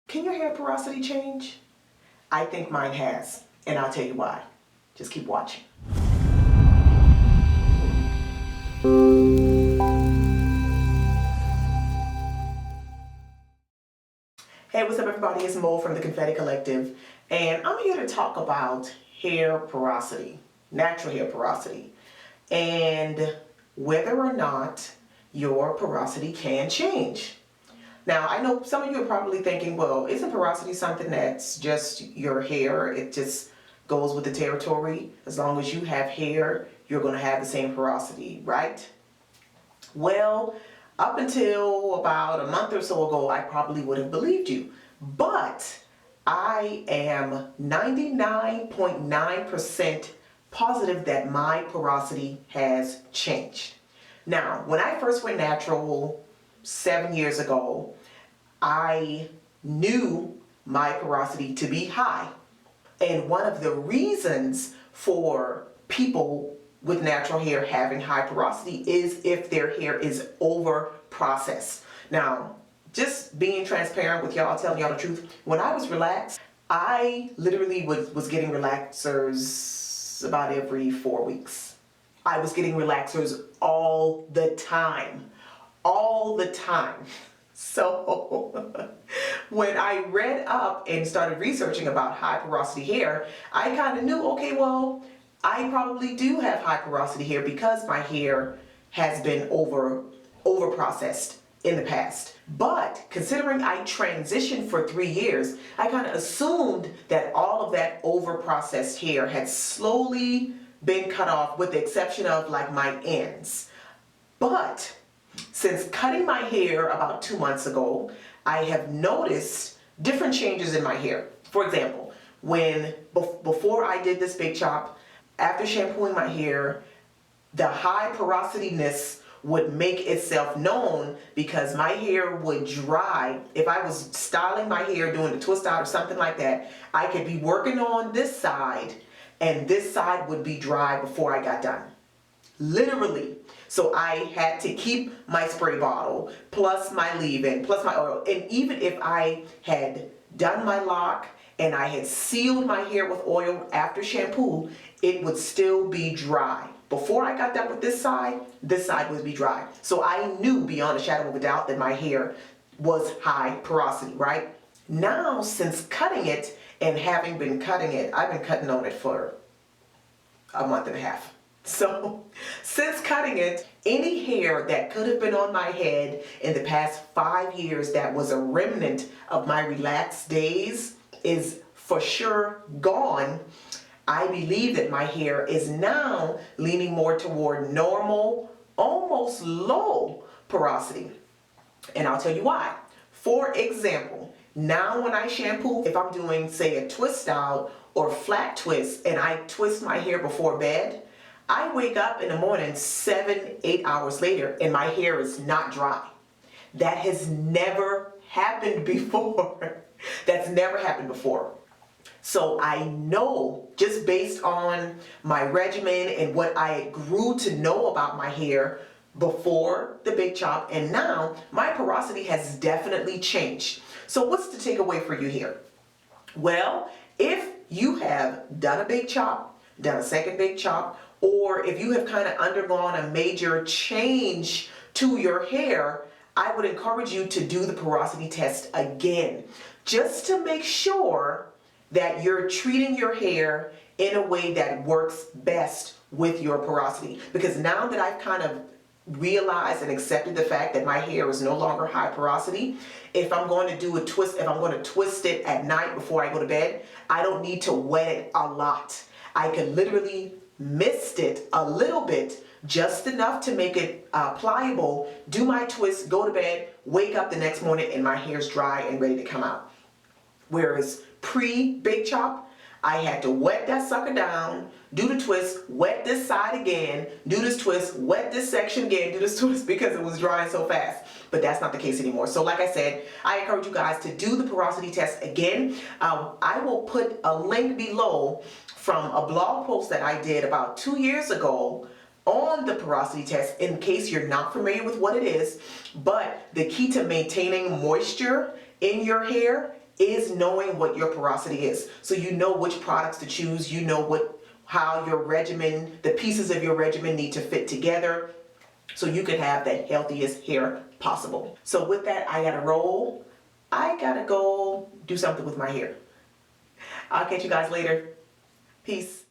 Can your hair porosity change? I think mine has, and I'll tell you why. Just keep watching. Hey, what's up everybody? It's Mo from the Confetti Collective, and I'm here to talk about hair porosity, natural hair porosity, and whether or not your porosity can change. Now, I know some of you are probably thinking, well, isn't porosity something that's just your hair? It just goes with the territory. As long as you have hair, you're going to have the same porosity, right? Well, up until about a month or so ago, I probably would have believed you. But I am 99.9% positive that my porosity has changed. Now, when I first went natural 7 years ago, I knew my porosity to be high. And one of the reasons for people with natural hair having high porosity is if their hair is over processed. Now, just being transparent with y'all, telling y'all the truth, when I was relaxed, I literally was getting relaxers about every 4 weeks. I was getting relaxers all the time. All the time. So when I read up and started researching about high porosity hair, I kind of knew, okay, well, I probably do have high porosity hair because my hair has been over processed in the past. But considering I transitioned for 3 years, I kind of assumed that all of that over processed hair had slowly been cut off with the exception of like my ends. But since cutting my hair about 2 months ago, I have noticed different changes in my hair. For example, before I did this big chop, after shampooing my hair, the high porosityness would make itself known because my hair would dry. If I was styling my hair, doing a twist out or something like that, I could be working on this side and this side would be dry before I got done. Literally. So I had to keep my spray bottle, plus my leave-in, plus my oil. And even if I had done my lock and I had sealed my hair with oil after shampoo, it would still be dry. Before I got done with this side would be dry. So I knew beyond a shadow of a doubt that my hair was high porosity, right? Now, since cutting it and having been cutting it, I've been cutting on it for a month and a half. So, since cutting it, any hair that could have been on my head in the past 5 years that was a remnant of my relaxed days is for sure gone. I believe that my hair is now leaning more toward normal, almost low porosity. And I'll tell you why. For example, now when I shampoo, if I'm doing, say, a twist out or flat twist and I twist my hair before bed, I wake up in the morning 7-8 hours later and my hair is not dry. That has never happened before. That's never happened before. So I know, just based on my regimen and what I grew to know about my hair before the big chop and now, my porosity has definitely changed. So what's the takeaway for you here? Well, if you have done a big chop, done a second big chop, or if you have kind of undergone a major change to your hair, I would encourage you to do the porosity test again, just to make sure that you're treating your hair in a way that works best with your porosity. Because now that I've kind of realized and accepted the fact that my hair is no longer high porosity, if I'm going to do a twist, if I'm going to twist it at night before I go to bed, I don't need to wet it a lot. I can literally mist it a little bit, just enough to make it pliable, do my twist, go to bed, wake up the next morning and my hair's dry and ready to come out. Whereas pre-big chop, I had to wet that sucker down, do the twist, wet this side again, do this twist, wet this section again, do this twist because it was drying so fast. But that's not the case anymore. So like I said, I encourage you guys to do the porosity test again. I will put a link below from a blog post that I did about 2 years ago on the porosity test in case you're not familiar with what it is. But the key to maintaining moisture in your hair is knowing what your porosity is. So you know which products to choose, you know how your regimen, the pieces of your regimen need to fit together so you can have the healthiest hair possible. So with that, I gotta roll. I gotta go do something with my hair. I'll catch you guys later. Peace.